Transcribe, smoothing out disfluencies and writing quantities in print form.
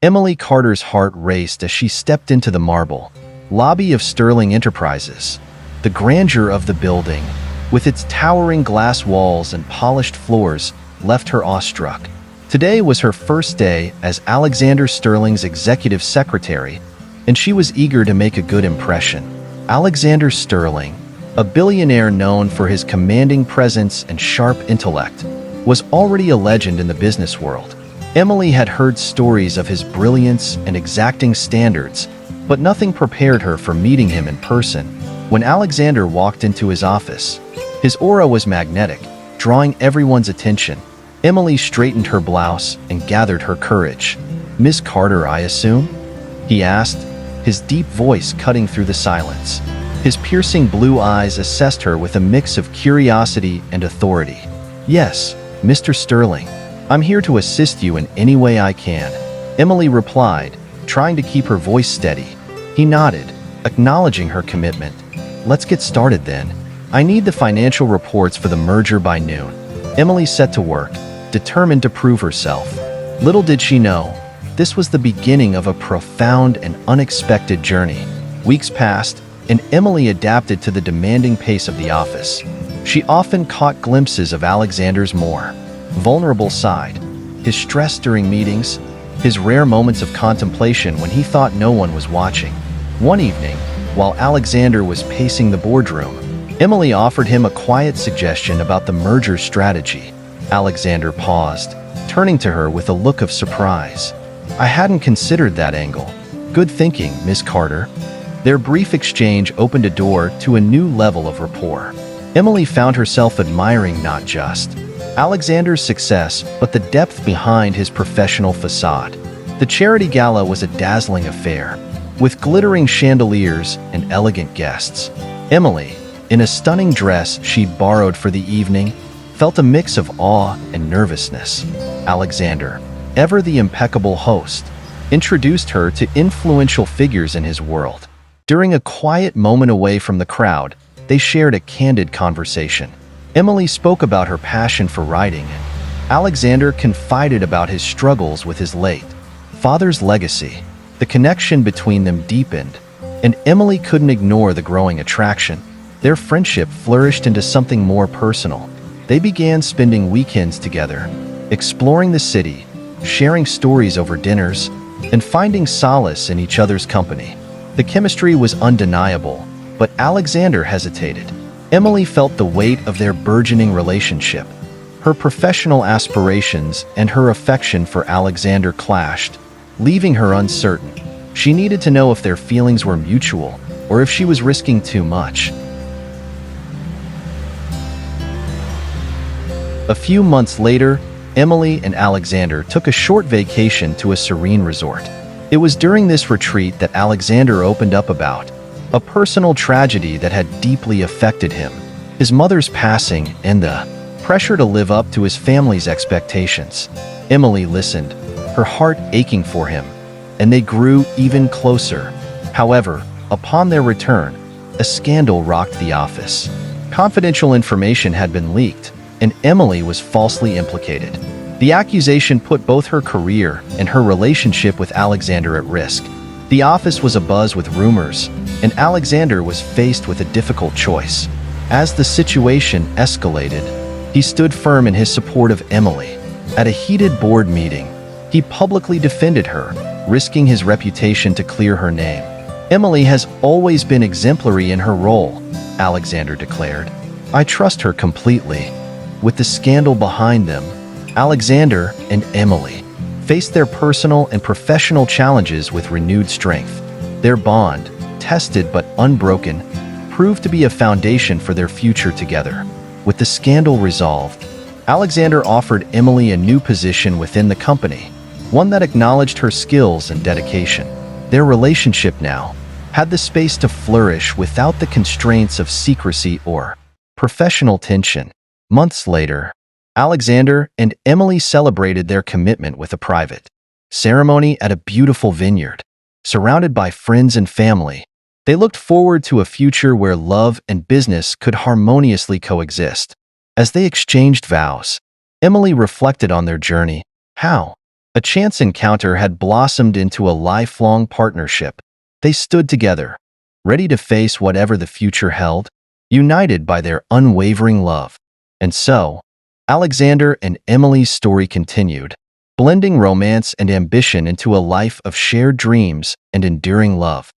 Emily Carter's heart raced as she stepped into the marble lobby of Sterling Enterprises. The grandeur of the building, with its towering glass walls and polished floors, left her awestruck. Today was her first day as Alexander Sterling's executive secretary, and she was eager to make a good impression. Alexander Sterling, a billionaire known for his commanding presence and sharp intellect, was already a legend in the business world. Emily had heard stories of his brilliance and exacting standards, but nothing prepared her for meeting him in person. When Alexander walked into his office, his aura was magnetic, drawing everyone's attention. Emily straightened her blouse and gathered her courage. "Miss Carter, I assume?" he asked, his deep voice cutting through the silence. His piercing blue eyes assessed her with a mix of curiosity and authority. "Yes, Mr. Sterling. I'm here to assist you in any way I can," Emily replied, trying to keep her voice steady. He nodded, acknowledging her commitment. "Let's get started then. I need the financial reports for the merger by noon." Emily set to work, determined to prove herself. Little did she know, this was the beginning of a profound and unexpected journey. Weeks passed, and Emily adapted to the demanding pace of the office. She often caught glimpses of Alexander's more vulnerable side, his stress during meetings, his rare moments of contemplation when he thought no one was watching. One evening, while Alexander was pacing the boardroom, Emily offered him a quiet suggestion about the merger strategy. Alexander paused, turning to her with a look of surprise. "I hadn't considered that angle." "Good thinking, Miss Carter." Their brief exchange opened a door to a new level of rapport. Emily found herself admiring not just Alexander's success, but the depth behind his professional facade. The charity gala was a dazzling affair, with glittering chandeliers and elegant guests. Emily, in a stunning dress she'd borrowed for the evening, felt a mix of awe and nervousness. Alexander, ever the impeccable host, introduced her to influential figures in his world. During a quiet moment away from the crowd, they shared a candid conversation. Emily spoke about her passion for writing, and Alexander confided about his struggles with his late father's legacy. The connection between them deepened, and Emily couldn't ignore the growing attraction. Their friendship flourished into something more personal. They began spending weekends together, exploring the city, sharing stories over dinners, and finding solace in each other's company. The chemistry was undeniable, but Alexander hesitated. Emily felt the weight of their burgeoning relationship. Her professional aspirations and her affection for Alexander clashed, leaving her uncertain. She needed to know if their feelings were mutual or if she was risking too much. A few months later, Emily and Alexander took a short vacation to a serene resort. It was during this retreat that Alexander opened up about a personal tragedy that had deeply affected him, his mother's passing and the pressure to live up to his family's expectations. Emily listened, her heart aching for him, and they grew even closer. However, upon their return, a scandal rocked the office. Confidential information had been leaked, and Emily was falsely implicated. The accusation put both her career and her relationship with Alexander at risk. The office was abuzz with rumors, and Alexander was faced with a difficult choice. As the situation escalated, he stood firm in his support of Emily. At a heated board meeting, he publicly defended her, risking his reputation to clear her name. "Emily has always been exemplary in her role," Alexander declared. "I trust her completely." With the scandal behind them, Alexander and Emily faced their personal and professional challenges with renewed strength. Their bond, tested but unbroken, proved to be a foundation for their future together. With the scandal resolved, Alexander offered Emily a new position within the company, one that acknowledged her skills and dedication. Their relationship now had the space to flourish without the constraints of secrecy or professional tension. Months later, Alexander and Emily celebrated their commitment with a private ceremony at a beautiful vineyard. Surrounded by friends and family, they looked forward to a future where love and business could harmoniously coexist. As they exchanged vows, Emily reflected on their journey. How A chance encounter had blossomed into a lifelong partnership. They stood together, ready to face whatever the future held, united by their unwavering love. And so, Alexander and Emily's story continued, blending romance and ambition into a life of shared dreams and enduring love.